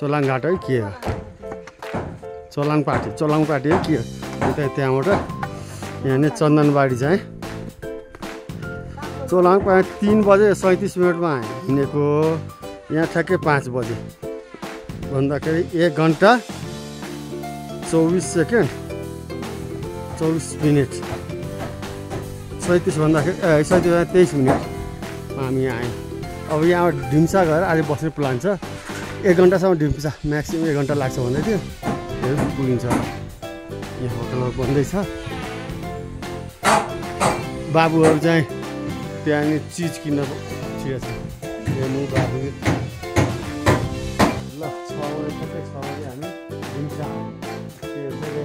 चोलाङघाट है के हो चोलाङपाटी है के हो त्यहाँबाट यहाँ चन्दनबारी चाहिँ चोलाङपाटी 3:37 हिँडेको यहाँ ठ्याक्कै 5 बजे भन्दाखेरि 1 घन्टा 24 सेकेन्ड 24 मिनट 37 भन्दाखेरि 23 मिनट हामी आयौँ अब यहाँ ढिम्सा गएर आज बस्ने प्लान छ 1 घन्टासम्म ढिम्सा म्याक्सिमम् 1 घन्टा लाग्छ भन्दै थियो पुगिन्छ यहाँ होटलमा बन्दैछ बाबुहरू चाहिँ त्यहाँनिर चिज किन्न ठिक छ हेर्नु बाबु ल 6 बजे हामी ढिम्सा के अरे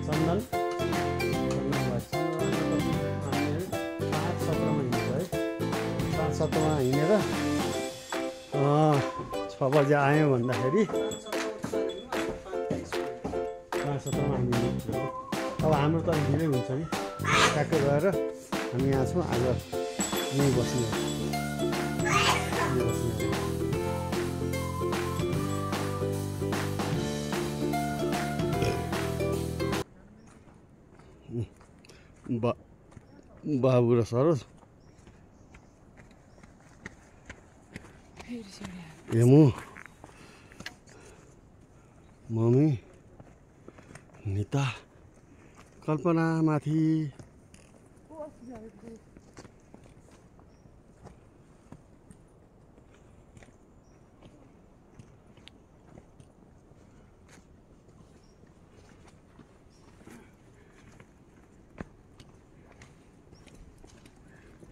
चन्दन 5:17मा हिँडेर 6 बजे आयौँ भन्दाखेरि 5:17मा हामी अब हाम्रो त ढिलै हुन्छ नि ट्याक्कै गएर हामी यहाँ छौँ आज यहीँ बस्ने बाबु र सरोज हेमु मम्मी निता कल्पना माथि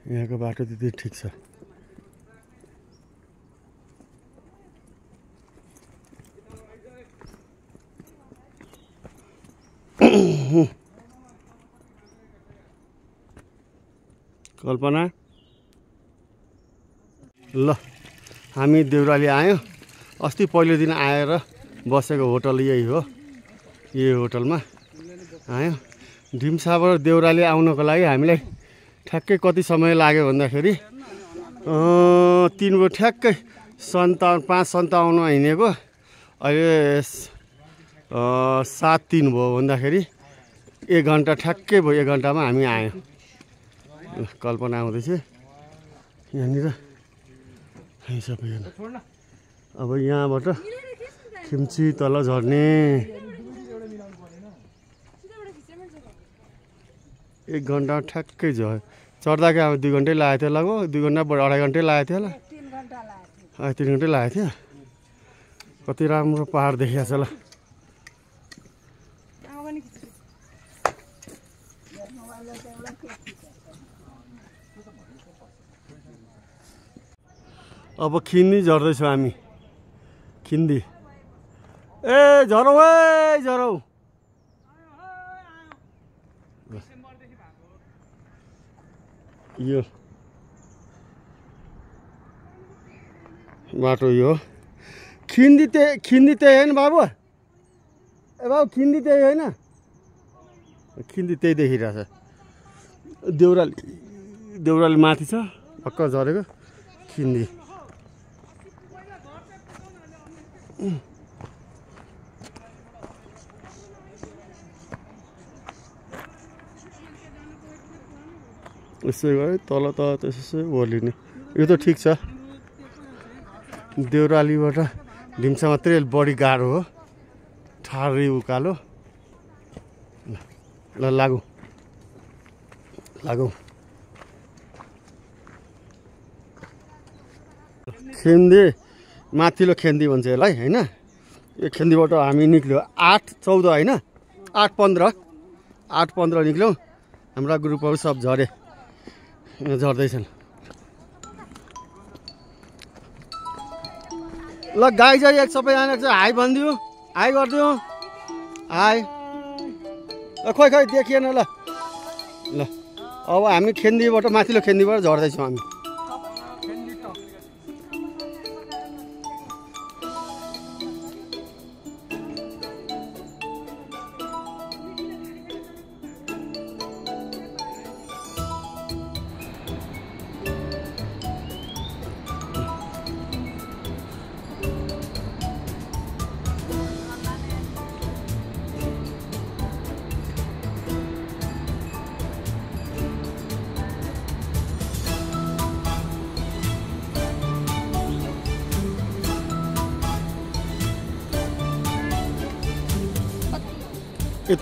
यहाँको बाटो त्यति ठिक छ कल्पना ल हामी देउराली आयौँ अस्ति पहिलो दिन आएर बसेको होटल यही हो यही होटलमा आयौँ ढिम्साबाट देउराली आउनको लागि हामीलाई ठ्याक्कै कति समय लाग्यो भन्दाखेरि 3 बजे ठ्याक्कै 5:57 हिँडेको अहिले 7:03 भयो भन्दाखेरि 1 घन्टा ठ्याक्कै भयो 1 घन्टामा हामी आयौँ कल्पना आउँदैछ यहाँनिर हामी सबैजना अब यहाँबाट खिम्ची तल झर्ने 1 घन्टा ठ्याक्कै चढ्दाखेरि अब 2 घन्टै लागेको थियो लगभग 2 घन्टा 2.5 घन्टै लागेको थियो होला 3 घन्टै लागेको थियो कति राम्रो पहाड देखिएको छ ल अब खिन्दी झर्दैछौँ हामी खिन्दी ए झरौ है झरौ यो बाटो यो खिन्दी त्यही होइन बाबु ए बाबु खिन्दी त्यही होइन खिन्दी त्यही देखिरहेछ देउराली माथि छ भक्क झरेको खिन्दी यसो गरे तल त्यसो ओर्लिने यो त ठिक छ देउरालीबाट ढिम्सा मात्रै बढी गाह्रो हो ठाडी उकालो ल लागौ खेन्दी माथिल्लो खेन्दी भन्छ यसलाई होइन यो खेन्दीबाट हामी निक्ल्यो 8-14 होइन 8-15 निक्ल्यौँ हाम्रा ग्रुपहरू सब झरे झर्दैछन् ल गाई चाहिँ एक सबैजना चाहिँ हाई भनिदियो हाई गरिदियो हाई खोइ देखिएन ल अब हामी खेन्दीबाट माथिल्लो खेन्दीबाट झर्दैछौँ हामी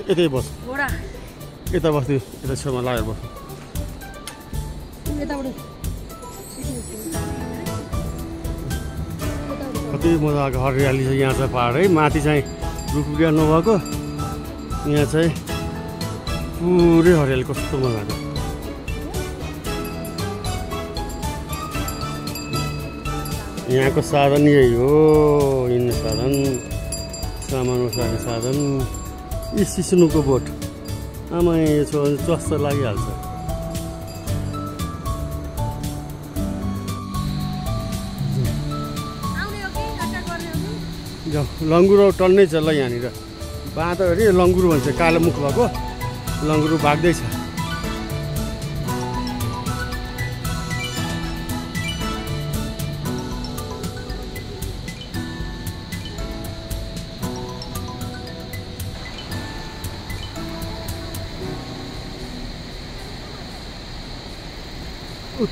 यतै बस यता बस्दै यता छेउमा लागेर बस कति मजाको हरियाली छ यहाँ चाहिँ पहाड है माथि चाहिँ रुखबिया नभएको यहाँ चाहिँ पुरै हरियाली कस्तो मजाको यहाँको साधन यही हो हिँड्ने साधन सामान उठाउने साधन यी सिस्नुको बोट आमा यो चस्स लागिहाल्छ लङ्गुरो टन्नै छ ल यहाँनिर बाँधो अरे लङ्गुरो भन्छ कालो मुख भएको लङ्गुरो भाग्दैछ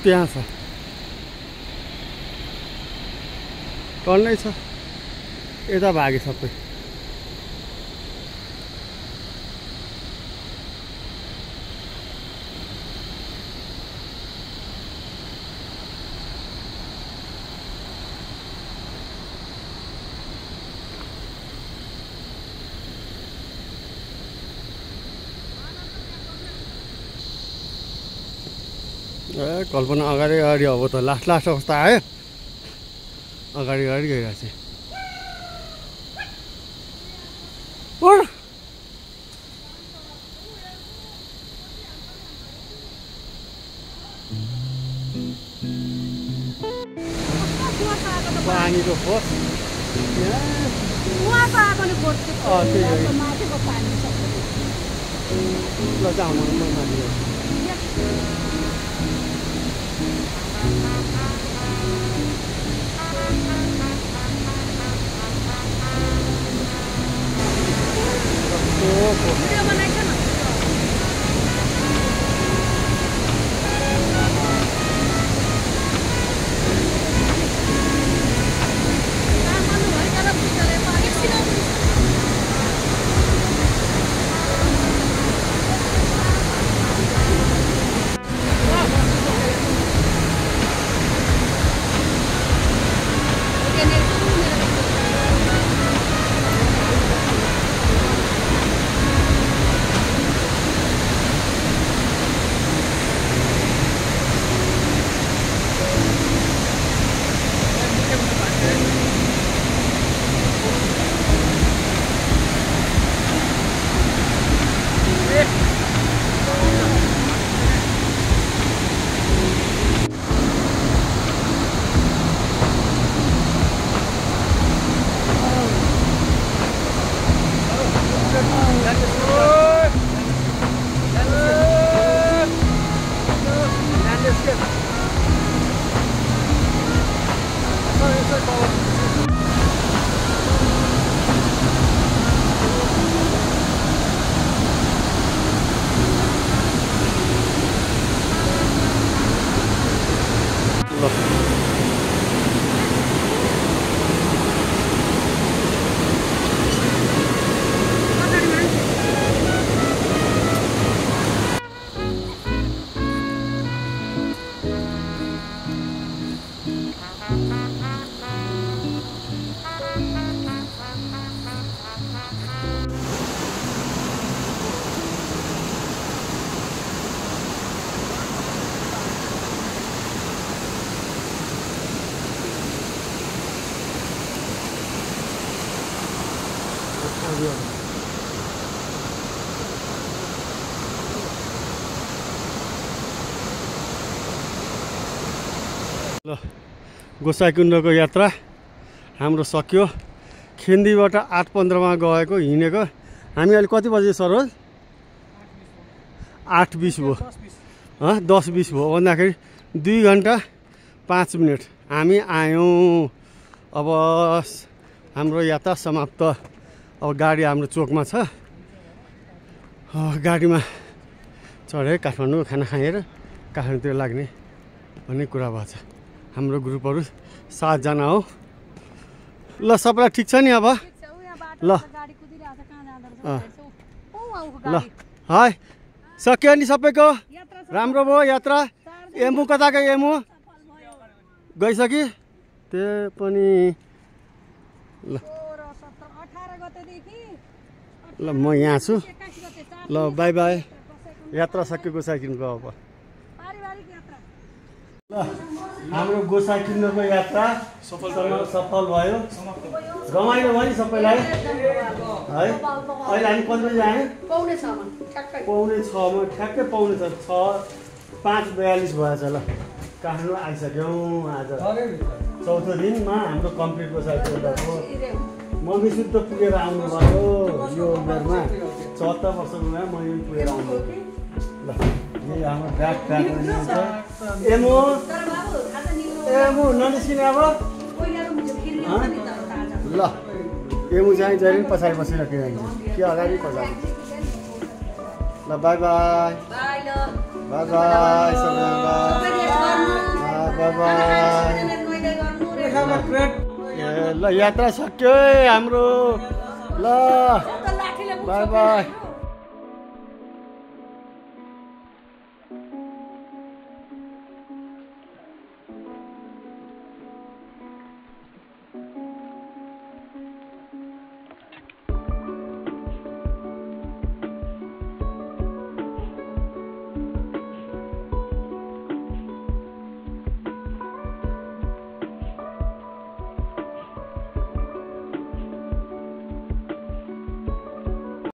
त्यहाँ छ टन्नै छ यता भागे सबै कल्पना अगाडि अब त लास्ट अवस्था आयो अगाडि गइरहेको छ पानीको फोर्स ल गोसाइकुण्डको यात्रा हाम्रो सक्यो। खिन्तीबाट 8:15 गएको हिँडेको हामी अहिले कति बजे सरोज? 8:20 भयो। 10:20 भयो भन्दाखेरि 2 घन्टा 5 मिनट हामी आयौँ। अब हाम्रो यात्रा समाप्त। अब गाडी हाम्रो चोकमा छ। गाडीमा चढेर काठमाडौँ खाना खाएर काठमाडौँतिर लाग्ने भन्ने कुरा भएको छ। हाम्रो ग्रुपहरू 7 जना हो। ल सबैलाई ठिक छ नि अब? ल ल है सक्यो नि सबैको? राम्रो भयो यात्रा? एमु कता गयो? एमु गइसक्यो त्यो पनि। ल ल म यहाँ छु। ल बाई बाई। यात्रा सक्यो गोसाइकुण्डको। अब ल हाम्रो गोसाइकुण्डको यात्रा सफल भयो। रमाइलो भयो नि सबैलाई है? अहिले हामी कति बजी आयौँ? 5:45 ठ्याक्कै 5:42 भएछ। ल काठमाडौँ आइसक्यौँ। आज चौथो दिनमा हाम्रो कम्प्लिट गोसाइकुण्डको। मम्मी शुद्ध पुगेर आउनुभयो यो उमेरमा। 74 वर्षको उमेरमा मम्मी पुगेर आउनु। ल यही हाम्रो ब्याग प्याक हुन्छ। एमु एमु ननिस्किने अब? ल एमु चाहिँ जहिले पनि पछाडि बसिरहेको कि अगाडि पछाडि। ल by by. By by by by. ल यात्रा सक्यो है हाम्रो। ल बाई बाई।